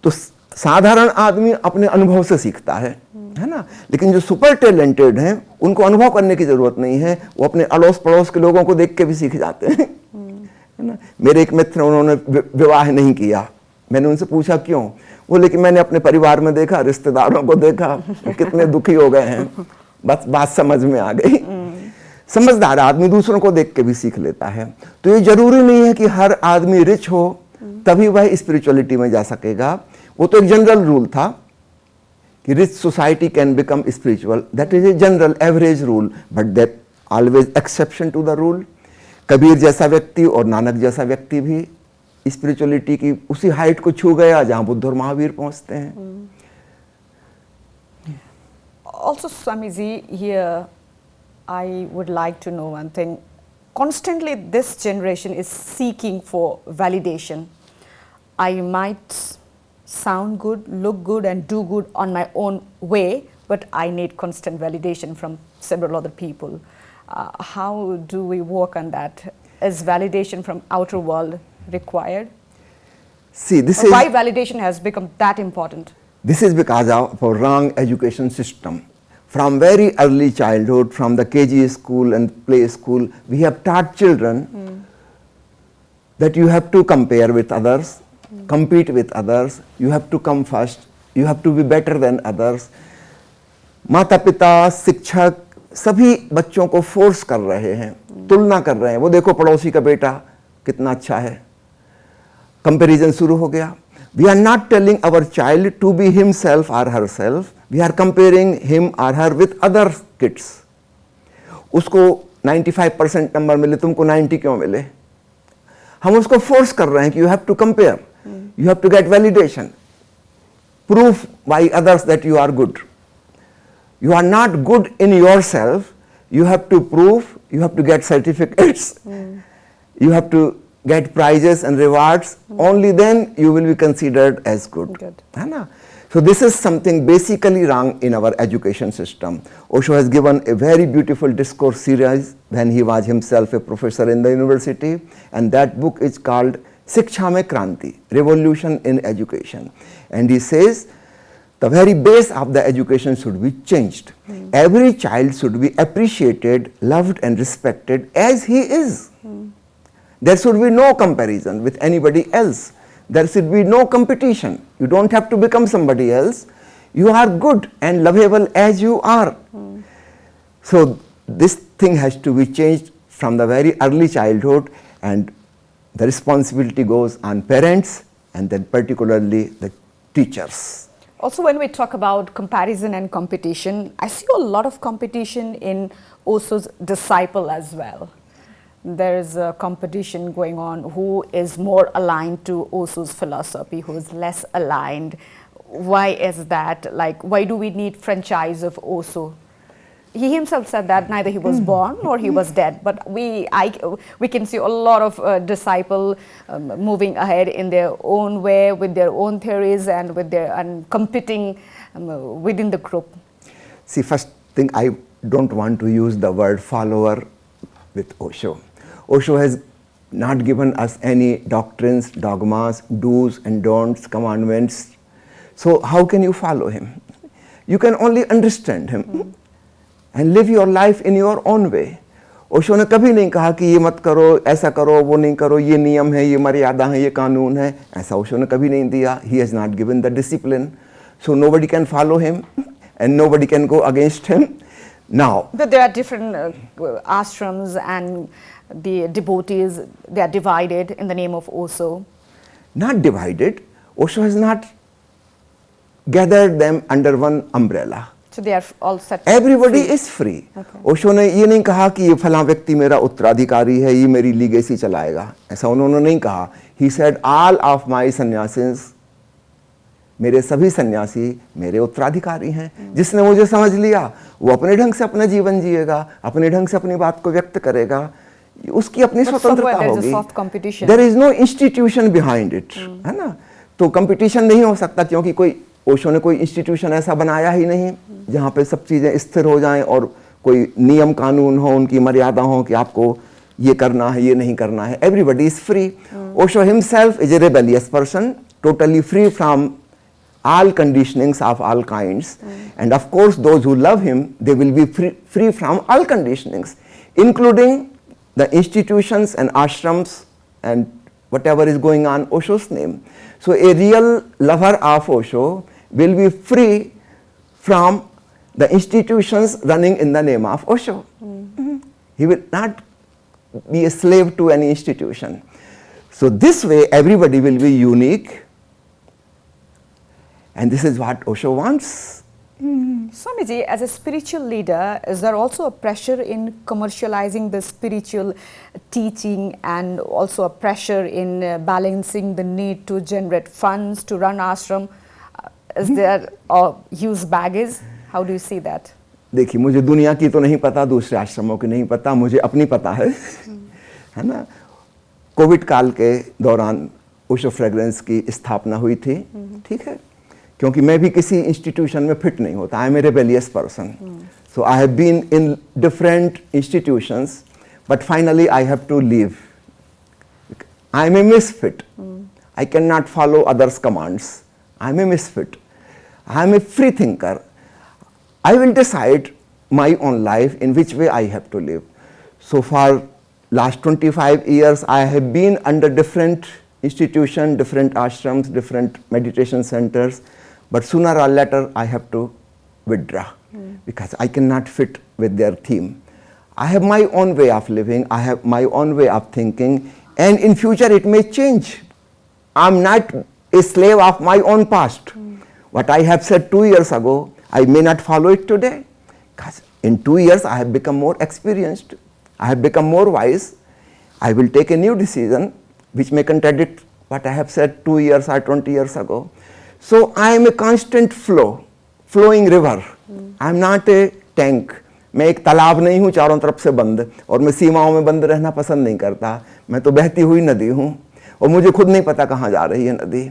तो साधारण आदमी अपने अनुभव से सीखता है ना. लेकिन जो सुपर टैलेंटेड हैं उनको अनुभव करने की जरूरत नहीं है, वो अपने अड़ोस पड़ोस के लोगों को देख के भी सीख जाते हैं, है ना. मेरे एक मित्र, उन्होंने विवाह नहीं किया. मैंने उनसे पूछा क्यों. वो लेकिन मैंने अपने परिवार में देखा, रिश्तेदारों को देखा, कितने दुखी हो गए हैं. बस बात समझ में आ गई. समझदार आदमी दूसरों को देख के भी सीख लेता है. तो ये जरूरी नहीं है कि हर आदमी रिच हो तभी वह स्पिरिचुअलिटी में जा सकेगा. वो तो एक जनरल रूल था कि rich society can become spiritual. That is a general average rule, but that always exception to the rule. Kabir जैसा व्यक्ति और नानक जैसा व्यक्ति भी स्पिरिचुअलिटी की उसी हाइट को छू गया जहां बुद्ध और महावीर पहुंचते हैं. Also, Swamiji, here I would like to know one thing. Constantly this generation is seeking for validation. I might sound good, look good and do good on my own way, but I need constant validation from several other people. How do we work on that? Is validation from outer world required? See, this or is why validation has become that important? This is because of a wrong education system. From very early childhood, from the KG school and play school, we have taught children that you have to compare with others, compete with others, you have to come first, you have to be better than others. माता पिता, शिक्षक सभी बच्चों को force कर रहे हैं, तुलना कर रहे हैं. वो देखो पड़ोसी का बेटा कितना अच्छा है, कंपैरिजन शुरू हो गया. We are not telling our child to be himself or herself. We are comparing him or her with other kids. उसको 95% नंबर मिले, तुमको 90 क्यों मिले? हम उसको फोर्स कर रहे हैं कि you have to compare. You have to get validation. Prove by others that you are good. You are not good in yourself. You have to prove, you have to get certificates. You have to get prizes and rewards. Only then you will be considered as good. है ना? So this is something basically wrong in our education system. Osho has given a very beautiful discourse series when he was himself a professor in the university, and that book is called Shiksha Mein Kranti, Revolution in Education. And he says the very base of the education should be changed. Every child should be appreciated, loved and respected as he is. There should be no comparison with anybody else. There should be no competition. You don't have to become somebody else. You are good and lovable as you are. So this thing has to be changed from the very early childhood, and the responsibility goes on parents and then particularly the teachers. Also, when we talk about comparison and competition, I see a lot of competition in Osho's disciple as well. There is a competition going on, who is more aligned to Osho's philosophy, who is less aligned. Why is that? Like, why do we need franchise of Osho? He himself said that neither he was born nor he was dead, but we can see a lot of disciples moving ahead in their own way, with their own theories and with their competing within the group. See, first thing, I don't want to use the word follower with Osho. Osho has not given us any doctrines, dogmas, do's and don'ts, commandments. So how can you follow him? You can only understand him and live your life in your own way. Osho ने कभी नहीं कहा कि ये मत करो, ऐसा करो, वो नहीं करो, ये नियम है, ये मर्यादा है, ये कानून है. ऐसा ओशो ने कभी नहीं दिया. He has not given the discipline. So nobody can follow him and nobody can go against him. Now, but there are different ashrams, and the devotees, they are divided in the name of Osho. Not divided. Osho has not gathered them under one umbrella. So they are all set. Everybody is free. Okay. Osho ने ये नहीं कहा कि ये फलां व्यक्ति मेरा उत्तराधिकारी है, ये मेरी लीगेसी चलाएगा. ऐसा उन्होंने नहीं कहा. He said all of my sannyasis, मेरे सभी सन्यासी मेरे उत्तराधिकारी हैं. जिसने मुझे समझ लिया वो अपने ढंग से अपना जीवन जिएगा, अपने ढंग से अपनी बात को व्यक्त करेगा, उसकी अपनी स्वतंत्रता होगी. There is no institution behind it, है ना? तो कंपटीशन नहीं हो सकता, क्योंकि कोई ओशो ने कोई इंस्टीट्यूशन ऐसा बनाया ही नहीं जहाँ पे सब चीज़ें स्थिर हो जाएं और कोई नियम कानून हो, उनकी मर्यादा हो कि आपको ये करना है, ये नहीं करना है. Everybody is free. Osho himself is a rebellious person, totally free from all conditionings of all kinds. And of course, those who love him, they will be free from all conditionings, including the institutions and ashrams and whatever is going on Osho's name. So a real lover of Osho will be free from the institutions running in the name of Osho. He will not be a slave to any institution. So this way everybody will be unique, and this is what Osho wants. Swamiji, as a spiritual leader, is there also a pressure in commercializing the spiritual teaching, and also a pressure in balancing the need to generate funds to run ashram? Is there a huge baggage? How do you see that? देखिए, मुझे दुनिया की तो नहीं पता, दूसरे आश्रमों की नहीं पता, मुझे अपनी पता है, है ना? कोविड काल के दौरान ओशो फ्रेग्रेंस की स्थापना हुई थी, ठीक है? क्योंकि मैं भी किसी इंस्टीट्यूशन में फिट नहीं होता. I am a rebellious person. So I have been in different institutions, but finally I have to leave. I am a misfit. I can not follow others commands. I am a misfit. I am a free thinker. I will decide my own life in which way I have to live. So for last 25 years I have been under different institutions, different ashrams, different meditation centers, but sooner or later I have to withdraw because I cannot fit with their theme. I have my own way of living, I have my own way of thinking, and in future it may change. I'm not a slave of my own past. What I have said 2 years ago, I may not follow it today. Because in 2 years, I have become more experienced. I have become more wise. I will take a new decision which may contradict what I have said 2 years or 20 years ago. So I am a constant flowing river. I am not a tank. मैं एक तालाब नहीं हूँ चारों तरफ से बंद, और मैं सीमाओं में बंद रहना पसंद नहीं करता. मैं तो बहती हुई नदी हूँ और मुझे खुद नहीं पता कहाँ जा रही है नदी.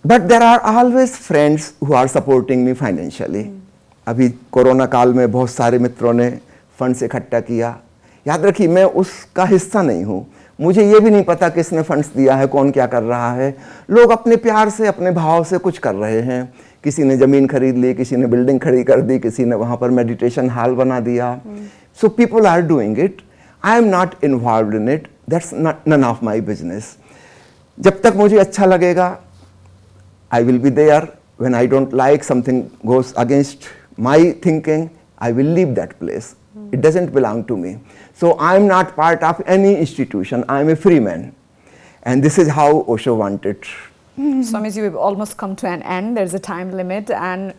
But there are always friends who are supporting me financially. अभी कोरोना काल में बहुत सारे मित्रों ने फंड्स इकट्ठा किया. याद रखिए, मैं उसका हिस्सा नहीं हूँ. मुझे ये भी नहीं पता किसने फंड्स दिया है, कौन क्या कर रहा है. लोग अपने प्यार से, अपने भाव से कुछ कर रहे हैं. किसी ने ज़मीन खरीद ली, किसी ने बिल्डिंग खड़ी कर दी, किसी ने वहाँ पर मेडिटेशन हॉल बना दिया. So people are doing it. I am not involved in it. That's none of my business. जब तक मुझे अच्छा लगेगा, I will be there. When I don't like something goes against my thinking, I will leave that place. It doesn't belong to me. So I am not part of any institution. I am a free man. And this is how Osho wanted. Swamiji, we've almost come to an end. There's a time limit, and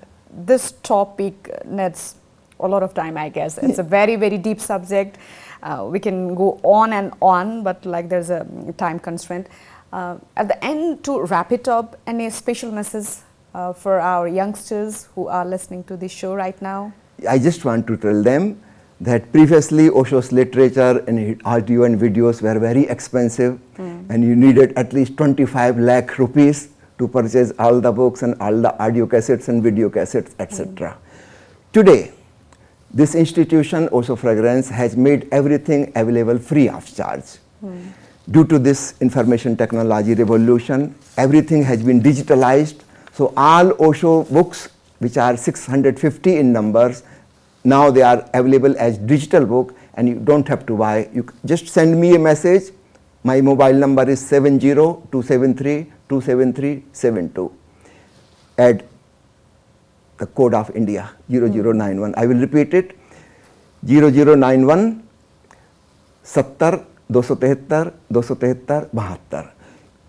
this topic needs a lot of time, I guess. It's a very, very deep subject. We can go on and on, but like there's a time constraint. At the end, to wrap it up, any special message for our youngsters who are listening to this show right now? I just want to tell them that previously Osho's literature and audio and videos were very expensive, and you needed at least 25 lakh rupees to purchase all the books and all the audio cassettes and video cassettes, etc. Today, this institution, Osho Fragrance, has made everything available free of charge. Due to this information technology revolution, everything has been digitalized. So all Osho books, which are 650 in numbers, now they are available as digital book, and you don't have to buy. You just send me a message. My mobile number is 70-273-27372. Add the code of India, 0091. I will repeat it, 0091 70 273 273 72.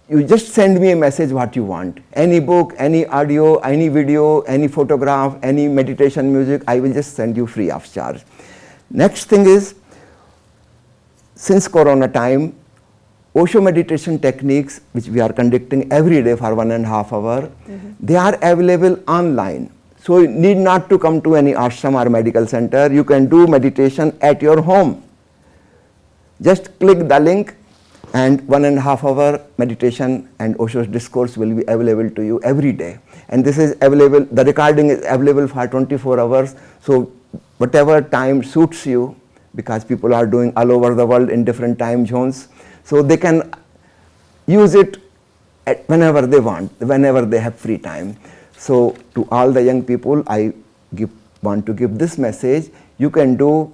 You just send me a message what you want. Any book, any audio, any video, any photograph, any meditation music, I will just send you free of charge. Next thing is, since Corona time, Osho meditation techniques, which we are conducting every day for 1.5 hours, they are available online. So you need not to come to any ashram or medical center. You can do meditation at your home. Just click the link, and 1.5 hour meditation and Osho's discourse will be available to you every day. And this is available, the recording is available for 24 hours. So whatever time suits you, because people are doing all over the world in different time zones, so they can use it at whenever they want, whenever they have free time. So to all the young people, I want to give this message. You can do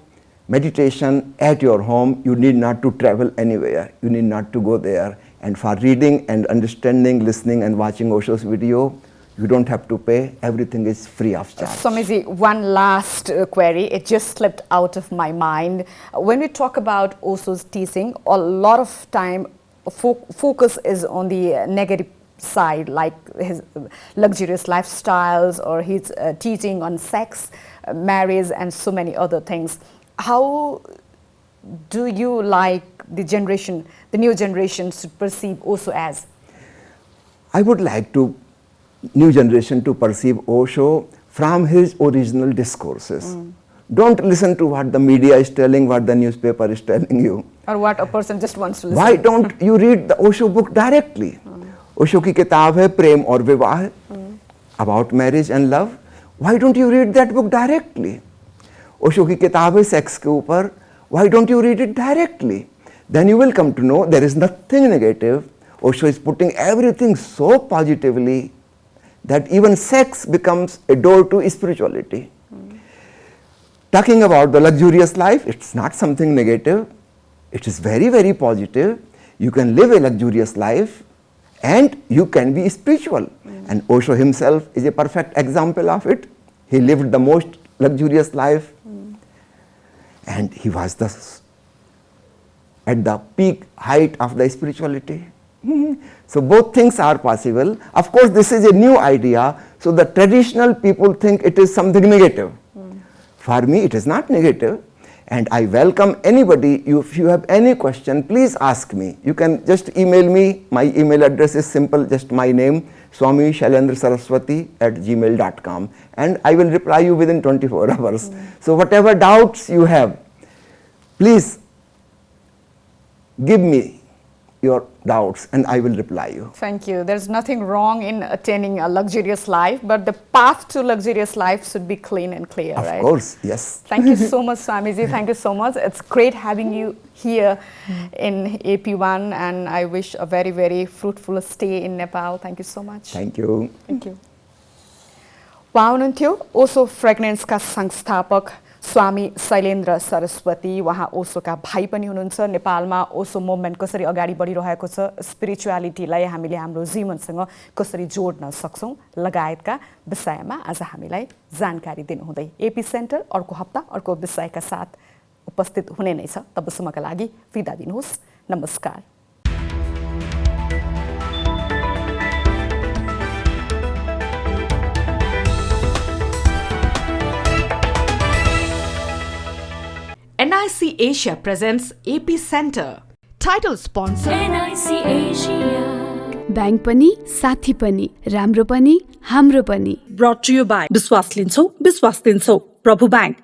meditation at your home. You need not to travel anywhere. You need not to go there. And for reading and understanding, listening and watching Osho's video, you don't have to pay. Everything is free of charge. Swamiji, one last query. It just slipped out of my mind. When we talk about Osho's teaching, a lot of time focus is on the negative side, like his luxurious lifestyles or his teaching on sex, marriage and so many other things. How do you like the new generation to perceive Osho as? I would like new generation to perceive Osho from his original discourses. Don't listen to what the media is telling, what the newspaper is telling you. Or what a person just wants to listen. Why don't you read the Osho book directly? Osho की किताब है प्रेम और विवाह, about marriage and love. Why don't you read that book directly? Osho की किताब है sex के ऊपर. Why don't you read it directly? Then you will come to know there is nothing negative. Osho is putting everything so positively that even sex becomes a door to spirituality. Talking about the luxurious life, it's not something negative. It is very, very positive. You can live a luxurious life and you can be spiritual. And Osho himself is a perfect example of it. He lived the most luxurious life. And he was at the peak height of the spirituality. So both things are possible. Of course, this is a new idea. So the traditional people think it is something negative. For me, it is not negative. And I welcome anybody. If you have any question, please ask me. You can just email me. My email address is simple, just my name, swamishalendrasaraswati@gmail.com. And I will reply you within 24 hours. So whatever doubts you have, please give me your doubts and I will reply you. Thank you. There's nothing wrong in attaining a luxurious life, but the path to luxurious life should be clean and clear, right? Of course, yes. Thank you so much, Swamiji. Thank you so much. It's great having you here in AP1, and I wish a very, very fruitful stay in Nepal. Thank you so much. Thank you. Thank you. उहाँ हुनुहुन्थ्यो ओसो फ्रेग्रेन्सका संस्थापक स्वामी शैलेन्द्र सरस्वती। उहाँ ओसोका भाइ पनि हुनुहुन्छ। नेपालमा ओसो movement कसरी अगाडि बढिरहेको छ, स्पिरिचुअलिटीलाई हामीले हाम्रो जीवनसँग कसरी जोड्न सक्छौँ लगायतका विषयमा आज हामीलाई जानकारी दिनुहुँदै एपी सेन्टर अर्को हप्ता अर्को विषयका साथ उपस्थित हुने नै छ। तबसम्मका लागि बिदा दिनुहोस्। नमस्कार। NIC Asia presents AP Center. Title sponsor NIC Asia. Bank पनि साथी पनि राम्रो पनि हाम्रो पनि। Brought to you by विश्वास लिन्छौ विश्वास दिन्छौ प्रभु बैंक।